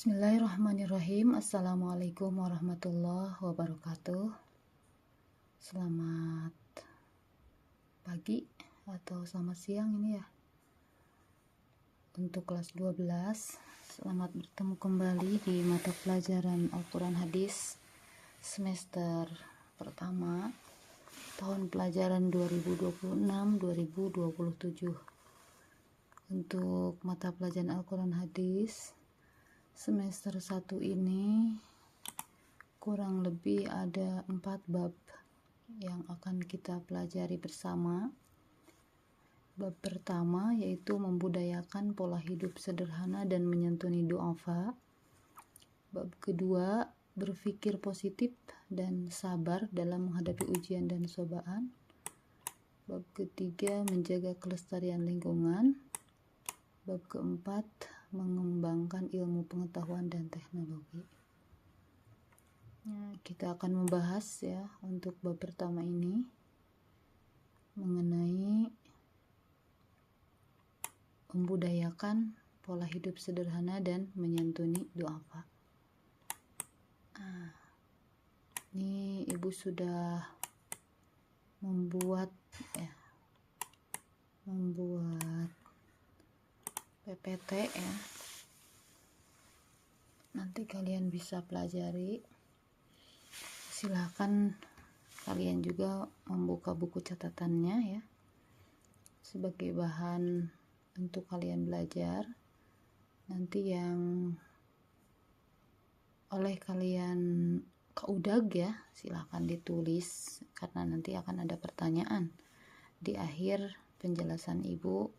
Bismillahirrahmanirrahim. Assalamualaikum warahmatullahi wabarakatuh. Selamat pagi atau selamat siang ini ya. Untuk kelas 12, selamat bertemu kembali di mata pelajaran Al-Quran Hadis semester pertama tahun pelajaran 2026-2027. Untuk mata pelajaran Al-Quran Hadis semester 1 ini kurang lebih ada 4 bab yang akan kita pelajari bersama. Bab pertama yaitu membudayakan pola hidup sederhana dan menyantuni du'afa. Bab kedua, berpikir positif dan sabar dalam menghadapi ujian dan cobaan. Bab ketiga, menjaga kelestarian lingkungan. Bab keempat, mengembangkan ilmu pengetahuan dan teknologi. Kita akan membahas ya untuk bab pertama ini mengenai membudayakan pola hidup sederhana dan menyantuni du'afa. Ini ibu sudah membuat PPT ya. Nanti kalian bisa pelajari. Silahkan kalian juga membuka buku catatannya ya, sebagai bahan untuk kalian belajar. Nanti yang oleh kalian keudag ya, silahkan ditulis karena nanti akan ada pertanyaan di akhir penjelasan ibu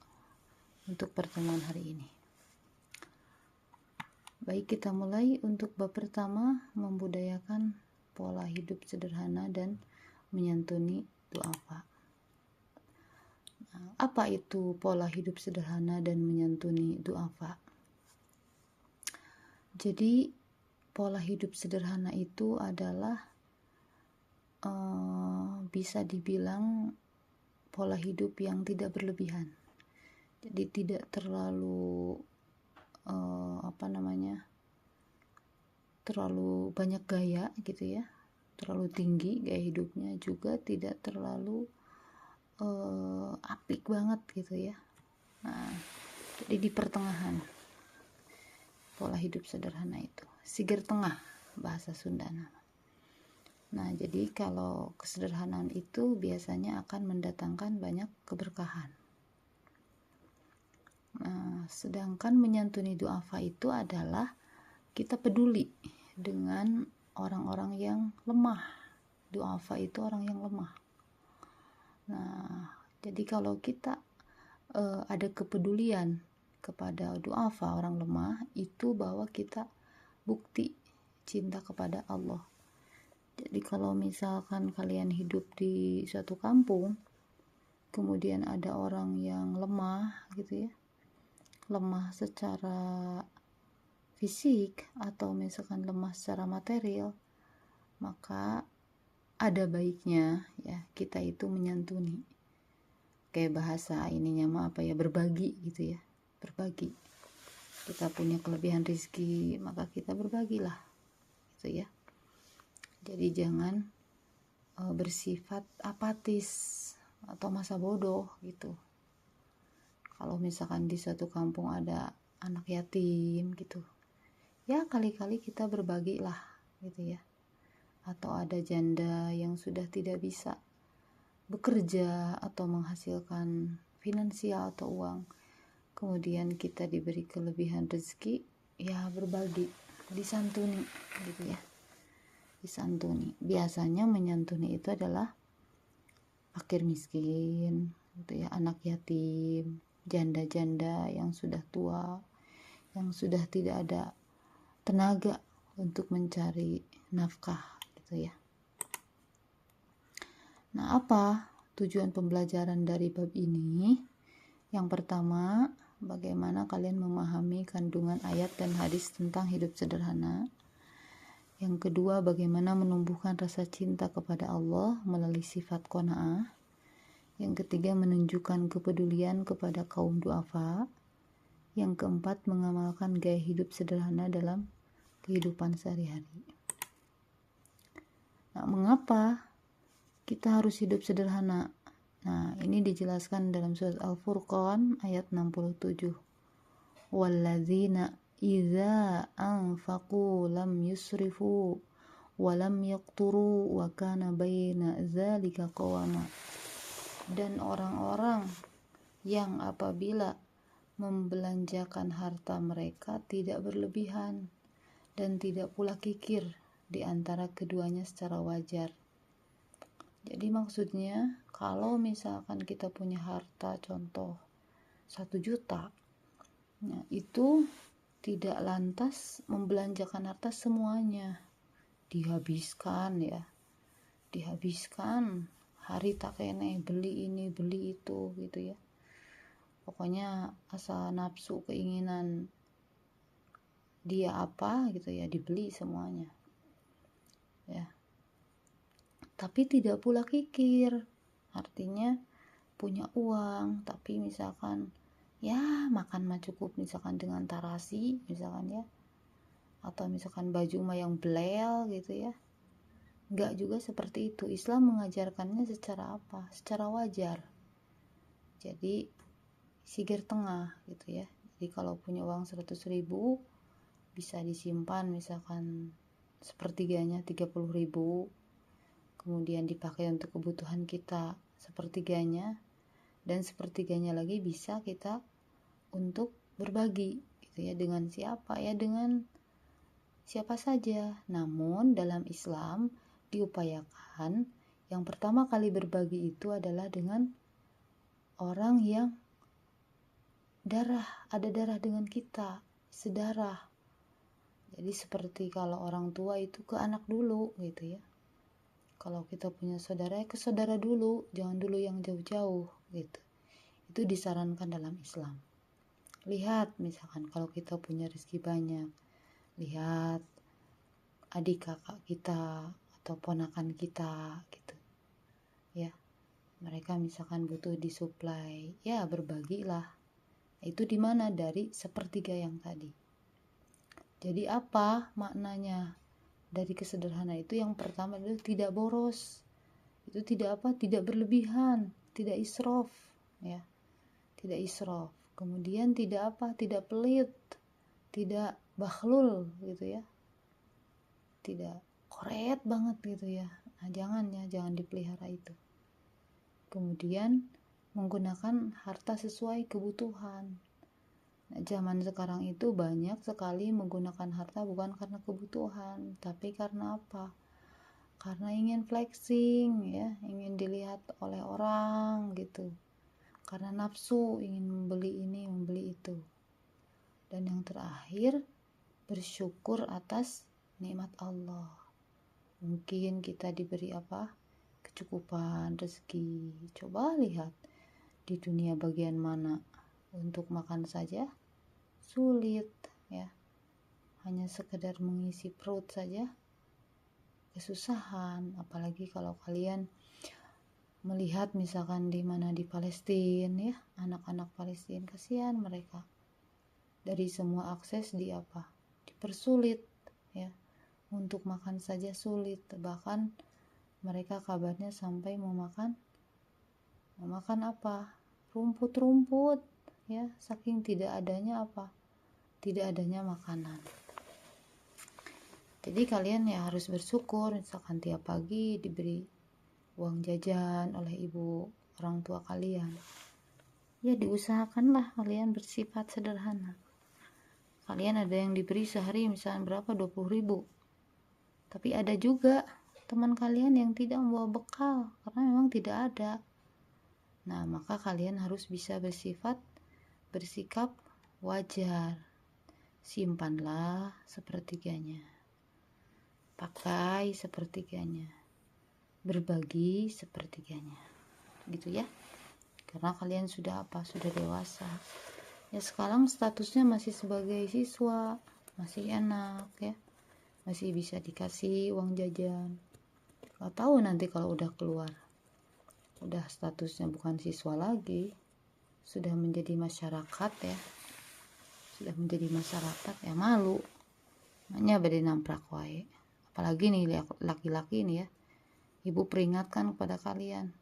untuk pertemuan hari ini. Baik, kita mulai untuk bab pertama, membudayakan pola hidup sederhana dan menyantuni du'afa. Apa itu pola hidup sederhana dan menyantuni du'afa? Jadi pola hidup sederhana itu adalah bisa dibilang pola hidup yang tidak berlebihan. Jadi tidak terlalu terlalu banyak gaya gitu ya, terlalu tinggi gaya hidupnya, juga tidak terlalu apik banget gitu ya. Jadi di pertengahan pola hidup sederhana itu, siger tengah bahasa Sunda nama. Jadi kalau kesederhanaan itu biasanya akan mendatangkan banyak keberkahan. Sedangkan menyantuni du'afa itu adalah kita peduli dengan orang-orang yang lemah. Du'afa itu orang yang lemah. Jadi kalau kita ada kepedulian kepada du'afa, orang lemah, itu bahwa kita bukti cinta kepada Allah. Jadi kalau misalkan kalian hidup di suatu kampung, kemudian ada orang yang lemah gitu ya, lemah secara fisik atau misalkan lemah secara material, maka ada baiknya ya kita itu menyantuni. Kayak bahasa ininya berbagi gitu ya, berbagi. Kita punya kelebihan rezeki, maka kita berbagilah gitu ya. Jadi jangan bersifat apatis atau masa bodoh gitu. Kalau misalkan di suatu kampung ada anak yatim gitu, ya kali-kali kita berbagi lah gitu ya. Atau ada janda yang sudah tidak bisa bekerja atau menghasilkan finansial atau uang, kemudian kita diberi kelebihan rezeki, ya berbagi, disantuni gitu ya. Disantuni. Biasanya menyantuni itu adalah fakir miskin gitu ya, anak yatim, janda-janda yang sudah tua, yang sudah tidak ada tenaga untuk mencari nafkah gitu ya. Apa tujuan pembelajaran dari bab ini? Yang pertama, bagaimana kalian memahami kandungan ayat dan hadis tentang hidup sederhana. Yang kedua, bagaimana menumbuhkan rasa cinta kepada Allah melalui sifat qanaah. Yang ketiga, menunjukkan kepedulian kepada kaum du'afa. Yang keempat, mengamalkan gaya hidup sederhana dalam kehidupan sehari-hari. Nah, mengapa kita harus hidup sederhana? Nah, ini dijelaskan dalam surat Al-Furqan ayat 67. Walladzina idza anfaqu lam yusrifu wa lam yaqturu wa kana baina dzalika qawama. Dan orang-orang yang apabila membelanjakan harta mereka tidak berlebihan dan tidak pula kikir di antara keduanya secara wajar. Jadi maksudnya kalau misalkan kita punya harta contoh 1 juta, nah itu tidak lantas membelanjakan harta semuanya, dihabiskan ya, dihabiskan hari tak kene, beli ini beli itu gitu ya, pokoknya asal nafsu keinginan dia apa gitu ya dibeli semuanya ya. Tapi tidak pula kikir, artinya punya uang tapi misalkan ya makan mah cukup misalkan dengan tarasi misalkan ya, atau misalkan baju mah yang blel gitu ya. Enggak juga seperti itu. Islam mengajarkannya secara apa? Secara wajar. Jadi sigir tengah gitu ya. Jadi kalau punya uang 100.000 bisa disimpan misalkan sepertiganya 30.000, kemudian dipakai untuk kebutuhan kita sepertiganya, dan sepertiganya lagi bisa kita untuk berbagi gitu ya. Dengan siapa ya? Dengan siapa saja. Namun dalam Islam diupayakan yang pertama kali berbagi itu adalah dengan orang yang ada darah dengan kita, sedarah. Jadi seperti kalau orang tua itu ke anak dulu gitu ya. Kalau kita punya saudara ya ke saudara dulu, jangan dulu yang jauh-jauh gitu. Itu disarankan dalam Islam. Lihat misalkan kalau kita punya rezeki banyak, lihat adik kakak kita atau ponakan kita gitu ya, mereka misalkan butuh disuplai, ya berbagilah. Itu di mana? Dari sepertiga yang tadi. Jadi apa maknanya dari kesederhana itu? Yang pertama adalah tidak boros, itu tidak apa, tidak berlebihan, tidak israf ya, tidak israf. Kemudian tidak apa, tidak pelit, tidak bakhlul gitu ya, tidak koret banget gitu ya. Nah, jangan dipelihara itu. Kemudian menggunakan harta sesuai kebutuhan. Nah, zaman sekarang itu banyak sekali menggunakan harta bukan karena kebutuhan, tapi karena apa? Karena ingin flexing ya, ingin dilihat oleh orang gitu. Karena nafsu ingin membeli ini, membeli itu. Dan yang terakhir, bersyukur atas nikmat Allah. Mungkin kita diberi apa? Kecukupan rezeki. Coba lihat di dunia bagian mana untuk makan saja sulit ya. Hanya sekedar mengisi perut saja kesusahan. Apalagi kalau kalian melihat misalkan di mana di Palestina ya, anak-anak Palestina, kasihan mereka. Dari semua akses di apa? Dipersulit ya. Untuk makan saja sulit, bahkan mereka kabarnya sampai memakan apa? Rumput-rumput ya, saking tidak adanya apa? Tidak adanya makanan. Jadi kalian ya harus bersyukur misalkan tiap pagi diberi uang jajan oleh ibu orang tua kalian. Ya diusahakanlah kalian bersifat sederhana. Kalian ada yang diberi sehari misalnya berapa? 20.000. Tapi ada juga teman kalian yang tidak membawa bekal karena memang tidak ada. Nah, maka kalian harus bisa bersikap wajar. Simpanlah sepertiganya. Pakai sepertiganya. Berbagi sepertiganya. Gitu ya. Karena kalian sudah apa? Sudah dewasa. Ya sekarang statusnya masih sebagai siswa, masih enak ya. Masih bisa dikasih uang jajan. Gak tahu nanti kalau udah keluar, udah statusnya bukan siswa lagi, sudah menjadi masyarakat ya, sudah menjadi masyarakat ya, malu Makanya bade namprak wae. Apalagi nih laki-laki nih ya. Ibu peringatkan kepada kalian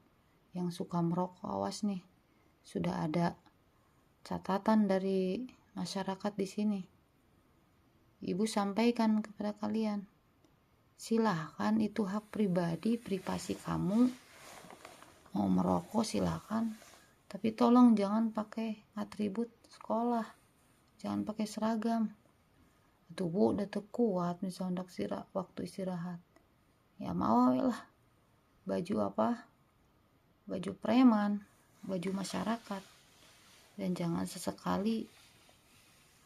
yang suka merokok, awas nih. Sudah ada catatan dari masyarakat di sini. Ibu sampaikan kepada kalian, silahkan, itu hak pribadi, privasi kamu. Mau merokok silahkan, tapi tolong jangan pakai atribut sekolah, jangan pakai seragam. Tubuh udah kuat misalnya waktu istirahat, ya mau lah baju apa, baju preman, baju masyarakat, dan jangan sesekali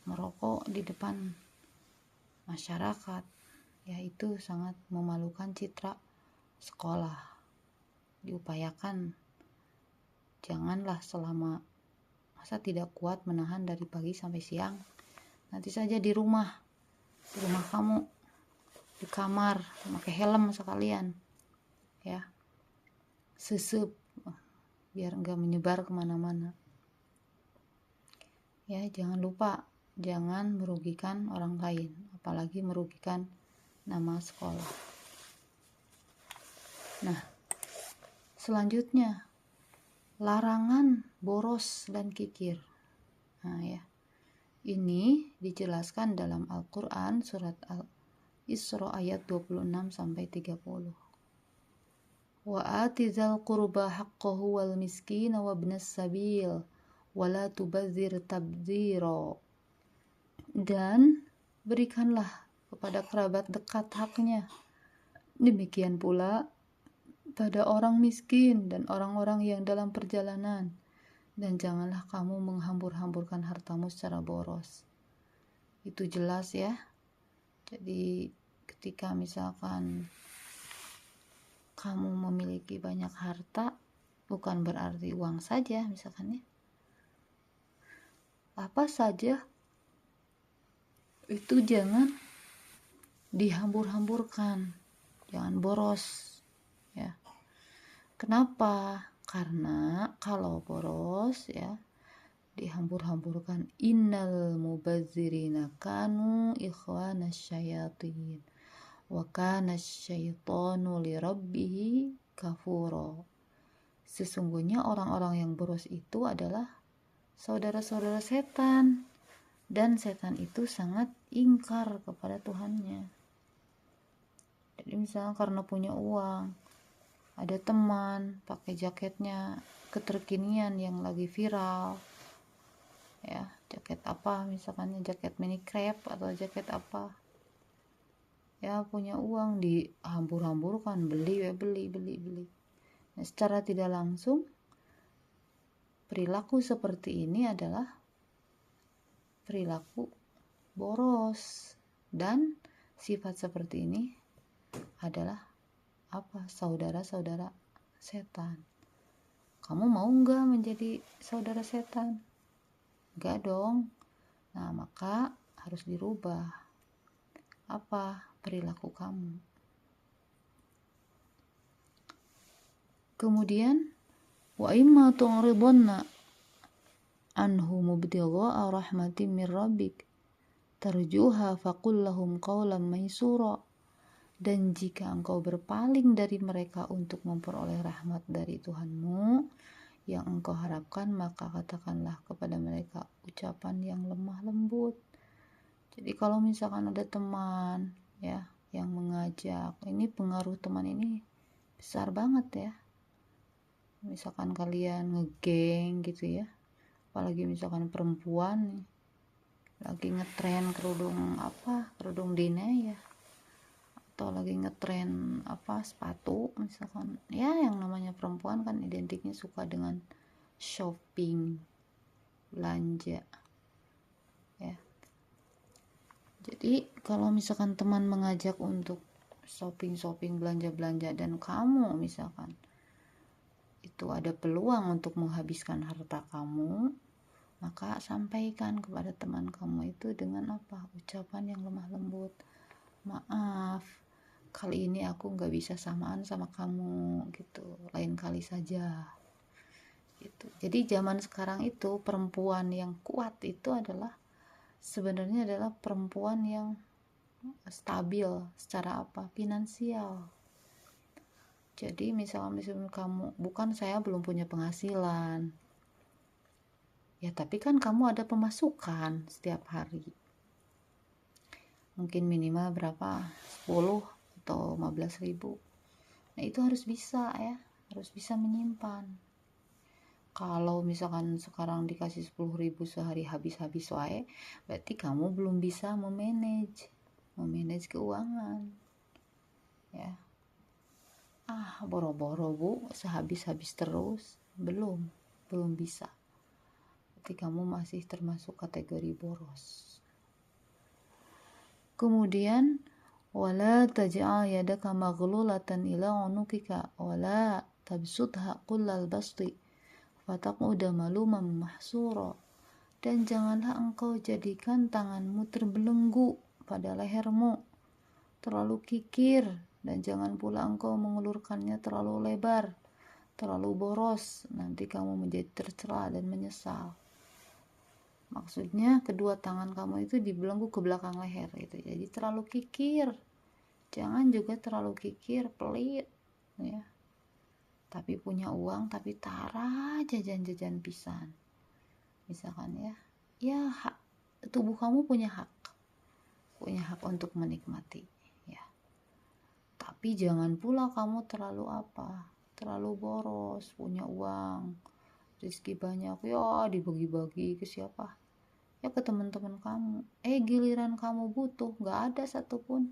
merokok di depan masyarakat, ya itu sangat memalukan citra sekolah. Diupayakan janganlah selama, masa tidak kuat menahan dari pagi sampai siang, nanti saja di rumah kamu, di kamar pakai helm sekalian ya, sesep biar enggak menyebar kemana-mana ya. Jangan lupa, jangan merugikan orang lain, apalagi merugikan nama sekolah. Nah, selanjutnya larangan boros dan kikir. Nah ya, ini dijelaskan dalam Al-Quran surat Al-Isra ayat 26 sampai 30. Wa atizal qurba haqqahu wal miskin wa ibnas sabil wa la tubadzir tabdzira. Dan berikanlah kepada kerabat dekat haknya, demikian pula pada orang miskin dan orang-orang yang dalam perjalanan, dan janganlah kamu menghambur-hamburkan hartamu secara boros. Itu jelas ya. Jadi ketika misalkan kamu memiliki banyak harta, bukan berarti uang saja misalkan ya, apa saja itu jangan dihambur-hamburkan, jangan boros ya. Kenapa? Karena kalau boros ya, dihambur-hamburkan, innal mubazzirina kanu ikhwanas syayatin wa kana syaitanu lirabbih kafura. Sesungguhnya orang-orang yang boros itu adalah saudara-saudara setan, dan setan itu sangat ingkar kepada Tuhannya. Jadi misalnya karena punya uang, ada teman pakai jaketnya keterkinian yang lagi viral ya, jaket apa misalkan, jaket mini crepe atau jaket apa ya, punya uang dihambur-hamburkan, beli. Nah, secara tidak langsung perilaku seperti ini adalah perilaku boros, dan sifat seperti ini adalah apa? Saudara-saudara setan. Kamu mau nggak menjadi saudara setan? Enggak dong. Nah, maka harus dirubah apa perilaku kamu. Kemudian wa imma tu'ridunna anhu mubtigha'a rahmatin min rabbik tarjuha faqul lahum qawlan maysura. Dan jika engkau berpaling dari mereka untuk memperoleh rahmat dari Tuhanmu yang engkau harapkan, maka katakanlah kepada mereka ucapan yang lemah lembut. Jadi kalau misalkan ada teman ya yang mengajak, ini pengaruh teman ini besar banget ya. Misalkan kalian ngegeng gitu ya, apalagi misalkan perempuan nih, lagi ngetren kerudung dine ya, atau lagi ngetren sepatu misalkan ya, yang namanya perempuan kan identiknya suka dengan shopping, belanja ya. Jadi kalau misalkan teman mengajak untuk shopping, belanja, dan kamu misalkan itu ada peluang untuk menghabiskan harta kamu, maka sampaikan kepada teman kamu itu dengan ucapan yang lemah lembut. Maaf, kali ini aku gak bisa samaan sama kamu gitu, lain kali saja gitu. Jadi zaman sekarang itu perempuan yang kuat itu sebenarnya adalah perempuan yang stabil secara apa? Finansial. Jadi misalnya kamu, bukan saya belum punya penghasilan. Ya tapi kan kamu ada pemasukan setiap hari. Mungkin minimal berapa? 10 atau 15 ribu. Nah itu harus bisa ya, harus bisa menyimpan. Kalau misalkan sekarang dikasih 10 ribu sehari habis-habis wae, berarti kamu belum bisa memanage keuangan. Ya. Boro-boro bu, sehabis-habis terus, belum bisa. Berarti kamu masih termasuk kategori boros. Kemudian wala taj'al yadaka maghlulatan ila unukika wala tabsutha kullal basti fataquda maluman mahsura. Dan janganlah engkau jadikan tanganmu terbelenggu pada lehermu terlalu kikir, dan jangan pula engkau mengulurkannya terlalu lebar, terlalu boros, nanti kamu menjadi tercela dan menyesal. Maksudnya kedua tangan kamu itu dibelenggu ke belakang leher gitu. Jadi terlalu kikir. Jangan juga terlalu kikir, pelit ya. Tapi punya uang tapi tara jajan-jajan pisan. Misalkan ya. Ya, tubuh kamu punya hak. Punya hak untuk menikmati ya. Tapi jangan pula kamu terlalu terlalu boros, punya uang, rezeki banyak, ya dibagi-bagi ke siapa? Ya ke teman-teman kamu. Giliran kamu butuh, gak ada satupun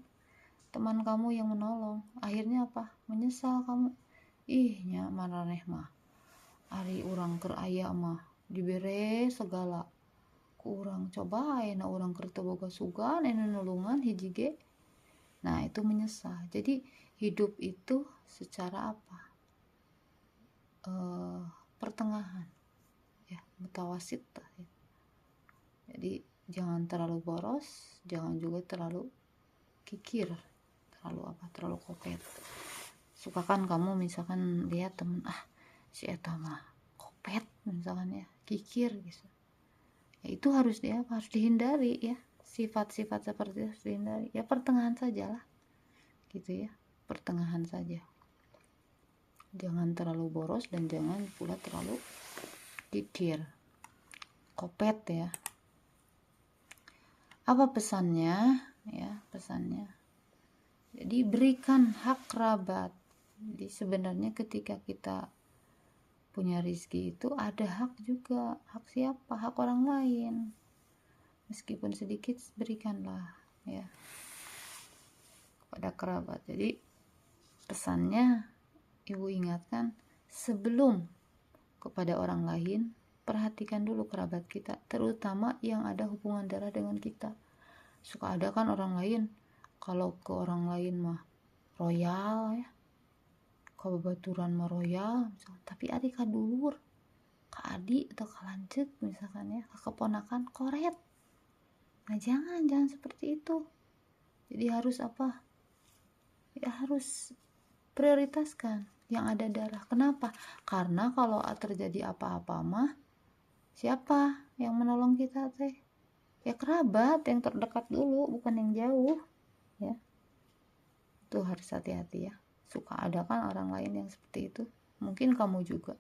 teman kamu yang menolong. Akhirnya apa? Menyesal kamu. Nya maraneh mah ari urang keur aya mah dibere segala ku urang, coba na urang keur teu boga sugan anu nulungan hiji ge. Nah itu menyesal. Jadi hidup itu secara apa? Pertengahan ya, mutawasit ya. Jadi jangan terlalu boros, jangan juga terlalu kikir, terlalu kopet. Suka kan kamu misalkan lihat temen, si eta mah kopet misalkan ya, kikir gitu. Ya itu harus dihindari ya. Sifat-sifat seperti itu harus dihindari. Ya pertengahan sajalah. Gitu ya, pertengahan saja. Jangan terlalu boros dan jangan pula terlalu kikir, kopet ya. Apa pesannya? Ya, pesannya. Jadi berikan hak kerabat. Jadi sebenarnya ketika kita punya rezeki itu ada hak juga. Hak siapa? Hak orang lain. Meskipun sedikit berikanlah ya kepada kerabat. Jadi pesannya Ibu ingatkan, sebelum kepada orang lain, perhatikan dulu kerabat kita, terutama yang ada hubungan darah dengan kita. Suka ada kan orang lain, kalau ke orang lain mah royal ya, kababaturan mah royal, tapi adik kadulur, ka adik atau ka lanceuk misalkan ya, ka keponakan koret. Nah jangan seperti itu. Jadi harus apa? Ya harus prioritaskan yang ada darah. Kenapa? Karena kalau terjadi apa-apa mah siapa yang menolong kita teh? Ya kerabat yang terdekat dulu, bukan yang jauh ya. Itu harus hati-hati ya. Suka ada kan orang lain yang seperti itu. Mungkin kamu juga.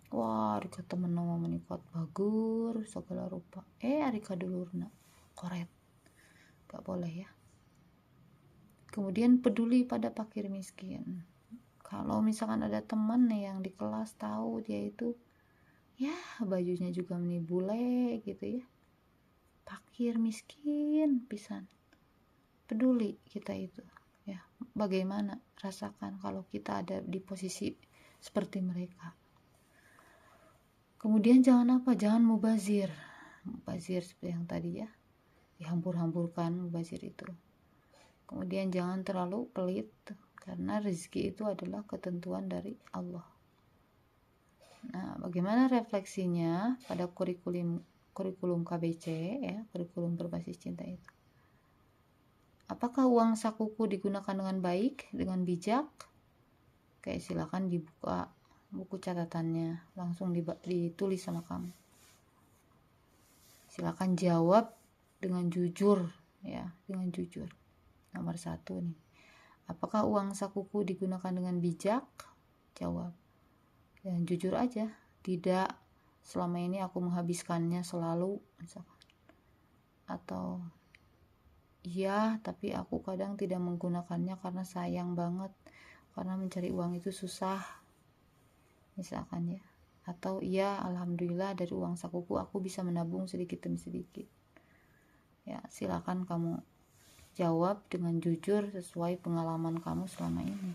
Wah, Rika temen nama menikot bagur segala rupa. Rika dulurna koret. Gak boleh ya. Kemudian peduli pada fakir miskin. Kalau misalkan ada teman yang di kelas tahu dia itu ya bajunya juga meni bule gitu ya, fakir miskin pisan, peduli kita itu ya. Bagaimana rasakan kalau kita ada di posisi seperti mereka. Kemudian jangan mubazir seperti yang tadi ya, dihampur-hampurkan mubazir itu. Kemudian jangan terlalu pelit, karena rezeki itu adalah ketentuan dari Allah. Nah, bagaimana refleksinya pada kurikulum KBC ya, kurikulum berbasis cinta itu? Apakah uang sakuku digunakan dengan baik, dengan bijak? Kayak silakan dibuka buku catatannya, langsung ditulis sama kamu. Silakan jawab dengan jujur ya, dengan jujur. Nomor 1 nih, apakah uang sakuku digunakan dengan bijak? Jawab, dan jujur aja, tidak, selama ini aku menghabiskannya selalu, misalkan. Atau iya, tapi aku kadang tidak menggunakannya karena sayang banget, karena mencari uang itu susah, misalkan ya. Atau iya, alhamdulillah dari uang sakuku aku bisa menabung sedikit demi sedikit. Ya, silakan kamu jawab dengan jujur sesuai pengalaman kamu selama ini.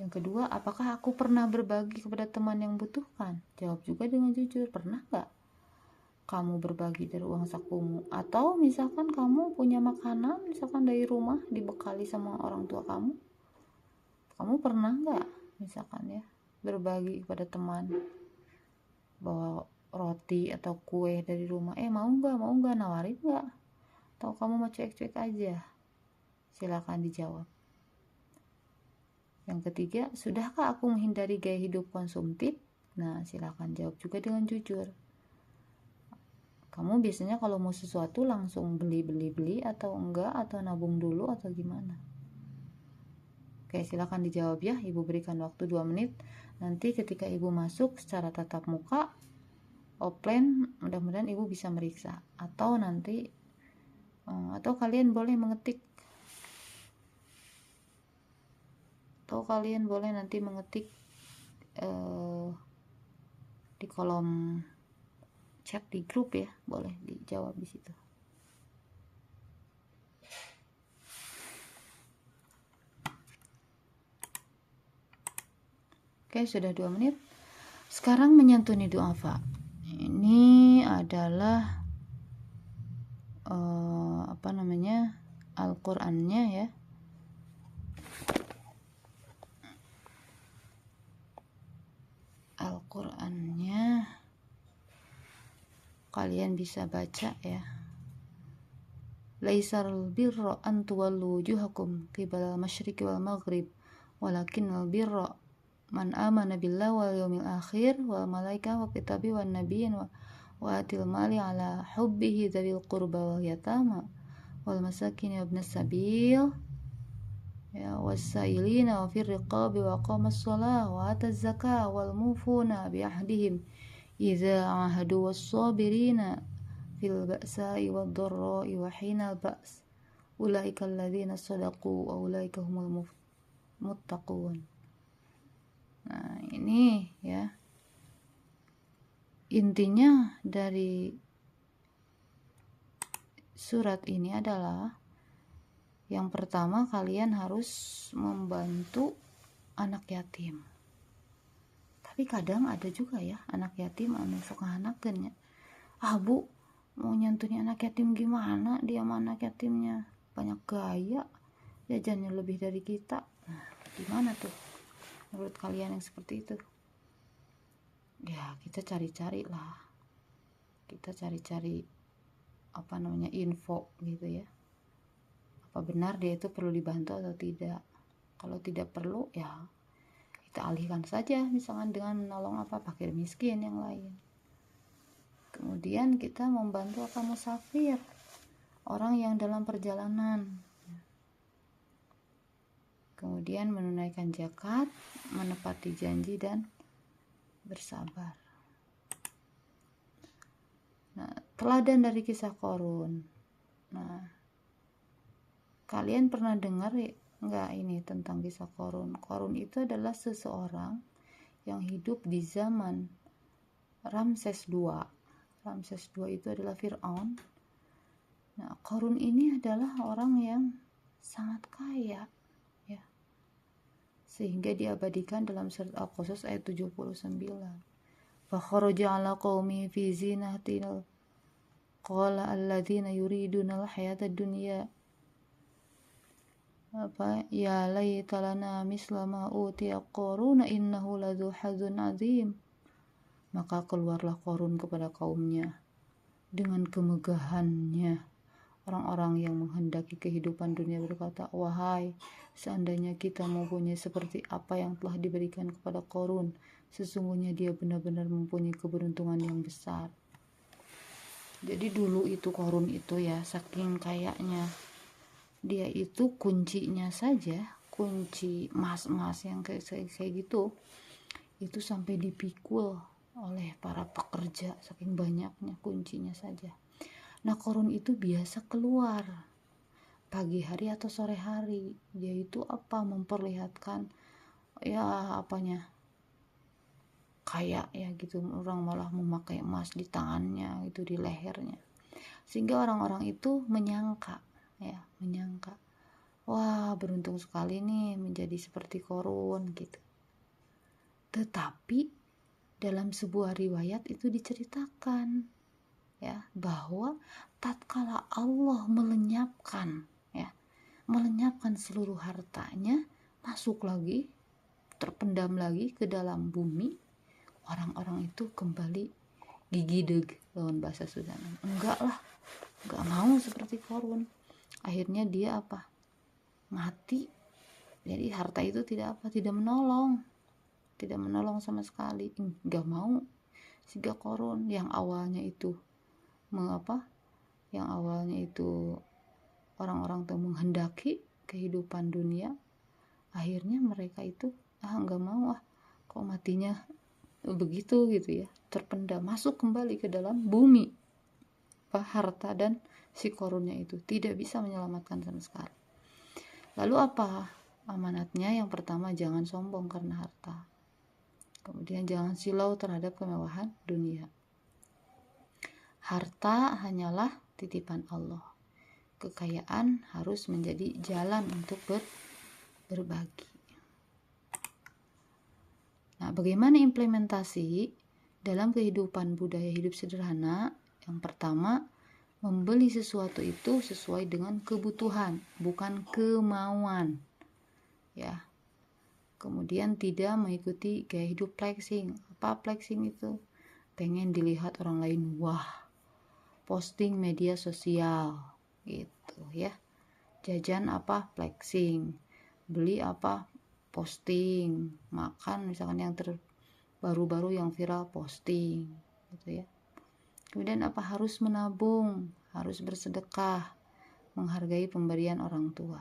Yang kedua, apakah aku pernah berbagi kepada teman yang butuhkan? Jawab juga dengan jujur, pernah gak kamu berbagi dari uang sakumu? Atau misalkan kamu punya makanan, misalkan dari rumah dibekali sama orang tua kamu pernah gak misalkan ya berbagi kepada teman, bawa roti atau kue dari rumah, mau nggak nawarin nggak, atau kamu mau cuek-cuek aja? Silakan dijawab. Yang ketiga, sudahkah aku menghindari gaya hidup konsumtif? Nah, silakan jawab juga dengan jujur. Kamu biasanya kalau mau sesuatu langsung beli atau enggak, atau nabung dulu atau gimana? Oke, silakan dijawab ya. Ibu berikan waktu 2 menit. Nanti ketika ibu masuk secara tatap muka offline, mudah-mudahan ibu bisa meriksa, atau nanti atau kalian boleh mengetik, nanti mengetik di kolom chat di grup ya, boleh dijawab di situ. Oke, sudah 2 menit. Sekarang menyantuni du'afa. Ini adalah Al-Qur'annya ya. Al-Qur'annya kalian bisa baca ya. Laisal birra an tuwallu wujuhakum qibala al-masyriqi wal maghrib, walakinnal birra man amana billahi wal yawmil akhir wal malaikati wa kitabi wan nabiyyin wa atil mali ala hubbihi dzawil qurba wal yatama wal masakin wa ibnas sabil ya wasailina wa fir riqabi wa aqamas shalah wa ataz zakah wal mufuna bi ahdihim idza ahadu was sabirina fil ba'sa'i wad dharra'i wa hinal ba's ulaika alladzina shadaqu wa ulaika humul muttaqun. Nah, ini ya intinya dari surat ini adalah, yang pertama kalian harus membantu anak yatim. Tapi kadang ada juga ya anak yatim anu suka anakeun nya. Bu, mau nyantuni anak yatim gimana? Dia mah anak yatimnya banyak gaya, jajannya lebih dari kita. Nah, gimana tuh menurut kalian yang seperti itu? Ya, kita cari-cari lah. Kita cari-cari info gitu ya. Apa benar dia itu perlu dibantu atau tidak? Kalau tidak perlu ya kita alihkan saja, misalkan dengan menolong fakir miskin yang lain. Kemudian kita membantu musafir, orang yang dalam perjalanan. Kemudian menunaikan zakat, menepati janji dan bersabar. Nah, teladan dari kisah Qarun. Nah, kalian pernah dengar enggak ini tentang kisah Qarun? Qarun itu adalah seseorang yang hidup di zaman Ramses II. Ramses II itu adalah Fir'aun. Nah, Qarun ini adalah orang yang sangat kaya ya. Sehingga diabadikan dalam surat Al-Qasas ayat 79. Fa kharaja 'ala qaumi fi zinatin qala alladzina yuriduna al-hayata ad-dunya ya laita lana misla ma utiya Qarun innahu ladzu hadzun 'adzim. Maka keluarlah Qarun kepada kaumnya dengan kemegahannya. Orang-orang yang menghendaki kehidupan dunia berkata, wahai, seandainya kita mempunyai seperti apa yang telah diberikan kepada Qarun, sesungguhnya dia benar-benar mempunyai keberuntungan yang besar. Jadi dulu itu Korun itu ya, saking kayaknya, dia itu kuncinya saja, kunci emas-emas yang kayak gitu, itu sampai dipikul oleh para pekerja, saking banyaknya kuncinya saja. Nah, Korun itu biasa keluar pagi hari atau sore hari. Dia itu apa, memperlihatkan ya apanya, kayak ya gitu, orang malah memakai emas di tangannya, itu di lehernya, sehingga orang-orang itu menyangka, wah beruntung sekali nih menjadi seperti Korun gitu. Tetapi dalam sebuah riwayat itu diceritakan ya, bahwa tatkala Allah melenyapkan seluruh hartanya, masuk lagi, terpendam lagi ke dalam bumi, orang-orang itu kembali gigideg, lawan bahasa Sunda. Enggak mau seperti Korun. Akhirnya dia apa, mati. Jadi harta itu tidak menolong sama sekali. Enggak mau sehingga Korun yang awalnya itu orang-orang tuh menghendaki kehidupan dunia, akhirnya mereka itu enggak mau, kok matinya begitu gitu ya, terpendam, masuk kembali ke dalam bumi. Harta dan si Korunnya itu tidak bisa menyelamatkan sama sekali. Lalu apa amanatnya? Yang pertama, jangan sombong karena harta. Kemudian jangan silau terhadap kemewahan dunia. Harta hanyalah titipan Allah. Kekayaan harus menjadi jalan untuk berbagi. Nah, bagaimana implementasi dalam kehidupan budaya hidup sederhana? Yang pertama, membeli sesuatu itu sesuai dengan kebutuhan, bukan kemauan. Ya. Kemudian tidak mengikuti gaya hidup flexing. Apa flexing itu? Pengen dilihat orang lain, wah, posting media sosial gitu ya. Jajan apa, flexing. Beli apa, posting. Makan misalkan yang baru-baru yang viral, posting gitu ya. Kemudian apa, harus menabung, harus bersedekah, menghargai pemberian orang tua.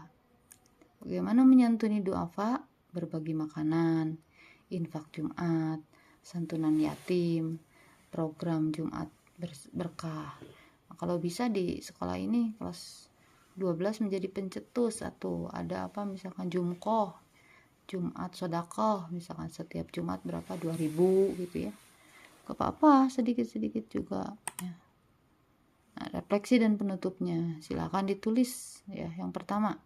Bagaimana menyantuni duafa? Berbagi makanan, infak Jumat, santunan yatim, program Jumat berkah. Nah, kalau bisa di sekolah ini kelas 12 menjadi pencetus, atau ada apa misalkan Jumkoh, Jumat Sodakoh, misalkan setiap Jumat berapa, 2000 gitu ya. Gak apa-apa, sedikit-sedikit juga ya. Nah, refleksi dan penutupnya silakan ditulis ya. Yang pertama,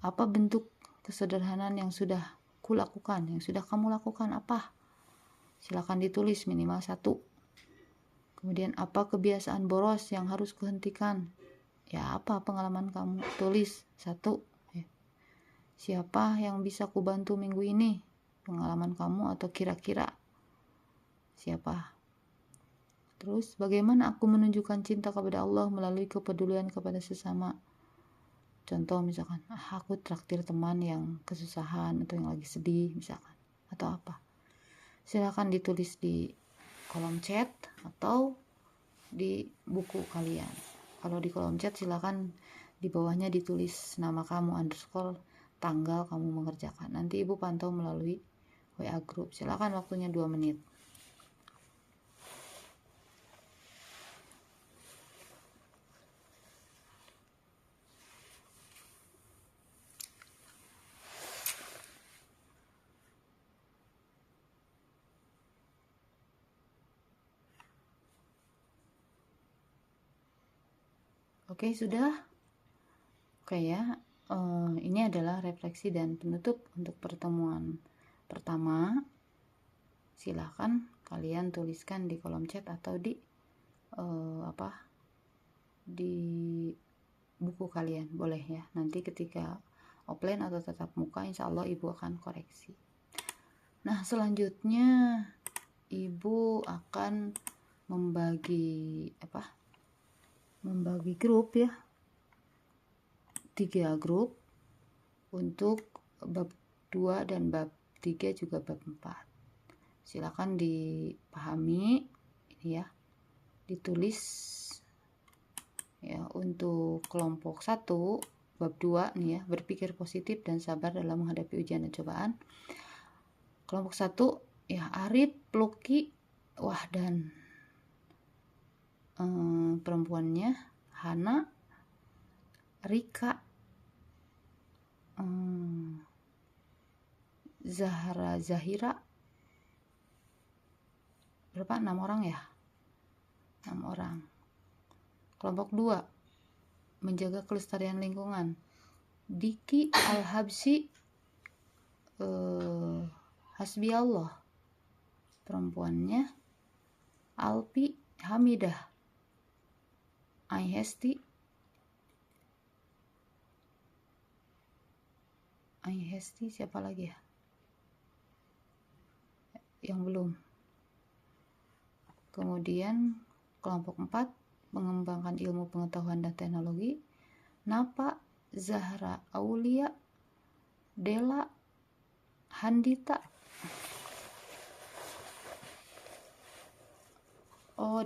apa bentuk kesederhanaan yang sudah kulakukan, yang sudah kamu lakukan apa? Silakan ditulis minimal 1. Kemudian apa kebiasaan boros yang harus kuhentikan? Ya, apa pengalaman kamu? Tulis 1. Ya. Siapa yang bisa kubantu minggu ini? Pengalaman kamu atau kira-kira siapa? Terus bagaimana aku menunjukkan cinta kepada Allah melalui kepedulian kepada sesama? Contoh misalkan, aku traktir teman yang kesusahan atau yang lagi sedih misalkan, atau apa. Silakan ditulis di kolom chat atau di buku kalian. Kalau di kolom chat silakan di bawahnya ditulis nama kamu _ tanggal kamu mengerjakan. Nanti ibu pantau melalui WA group. Silakan, waktunya 2 menit. Oke, sudah? Oke ya, ini adalah refleksi dan penutup untuk pertemuan pertama. Silakan kalian tuliskan di kolom chat atau di di buku kalian, boleh ya. Nanti ketika offline atau tatap muka, insya Allah ibu akan koreksi. Nah, selanjutnya ibu akan membagi grup ya, 3 grup untuk bab 2 dan bab 3 juga bab 4. Silakan dipahami ini ya, ditulis Ya, untuk kelompok 1 bab 2 nih ya, berpikir positif dan sabar dalam menghadapi ujian dan cobaan. Kelompok 1 ya, Arif, Pluki, dan perempuannya Hana, Rika, Zahira, berapa? 6 orang ya? 6 orang. Kelompok 2 menjaga kelestarian lingkungan. Diki, Al-Habsi, Hasbi Allah. Perempuannya Alpi, Hamidah, Aihesti siapa lagi ya yang belum. Kemudian kelompok 4 mengembangkan ilmu pengetahuan dan teknologi. Napa, Zahra, Aulia, Dela, Handita.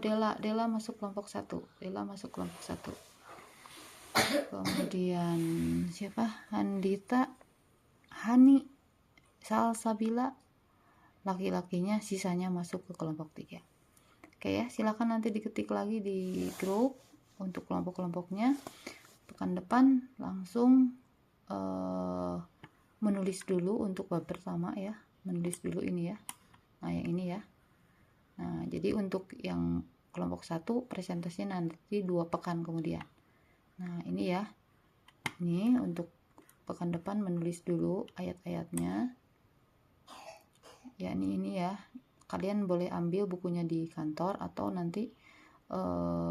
Dela masuk kelompok 1. Kemudian siapa? Handita, Hani, Salsabila, laki-lakinya, sisanya masuk ke kelompok 3. Oke ya, silakan nanti diketik lagi di grup untuk kelompok-kelompoknya. Pekan depan langsung menulis dulu untuk bab pertama ya, menulis dulu ini ya. Nah, yang ini ya. Nah, jadi untuk yang kelompok 1 presentasinya nanti 2 pekan kemudian. Nah, ini ya. Ini untuk pekan depan menulis dulu ayat-ayatnya. Ya, ini ya. Kalian boleh ambil bukunya di kantor atau nanti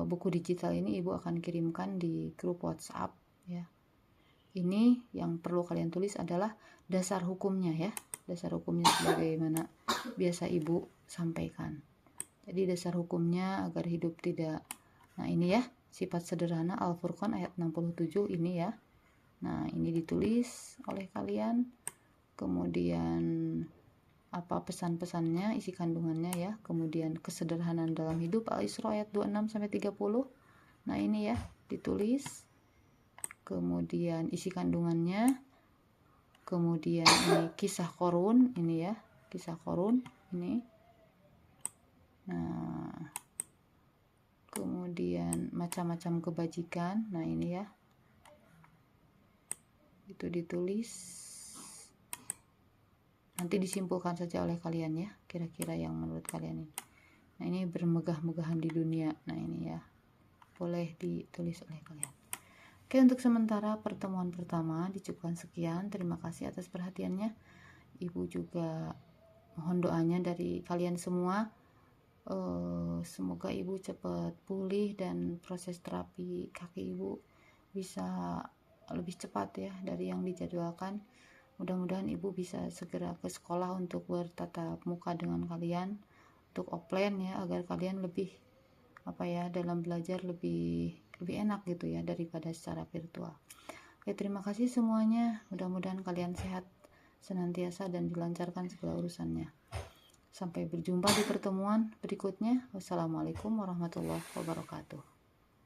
buku digital ini Ibu akan kirimkan di grup WhatsApp ya. Ini yang perlu kalian tulis adalah dasar hukumnya ya. Dasar hukumnya sebagaimana biasa Ibu sampaikan. Jadi dasar hukumnya agar hidup tidak. Nah, ini ya, sifat sederhana Al-Furqan ayat 67 ini ya. Nah, ini ditulis oleh kalian. Kemudian apa pesan-pesannya, isi kandungannya ya. Kemudian kesederhanaan dalam hidup Al-Isra ayat 26 sampai 30. Nah, ini ya, ditulis. Kemudian isi kandungannya. Kemudian ini kisah Qorun, ini ya, kisah Qorun ini. Nah, kemudian macam-macam kebajikan. Nah, ini ya, itu ditulis. Nanti disimpulkan saja oleh kalian ya, kira-kira yang menurut kalian ini. Nah, ini bermegah-megahan di dunia. Nah, ini ya, boleh ditulis oleh kalian. Oke, untuk sementara pertemuan pertama dicukupkan sekian. Terima kasih atas perhatiannya. Ibu juga mohon doanya dari kalian semua. Semoga Ibu cepat pulih dan proses terapi kaki Ibu bisa lebih cepat ya dari yang dijadwalkan. Mudah-mudahan Ibu bisa segera ke sekolah untuk bertatap muka dengan kalian, untuk offline ya, agar kalian lebih dalam belajar lebih enak gitu ya daripada secara virtual. Oke, terima kasih semuanya. Mudah-mudahan kalian sehat senantiasa dan dilancarkan segala urusannya. Sampai berjumpa di pertemuan berikutnya. Wassalamualaikum warahmatullahi wabarakatuh.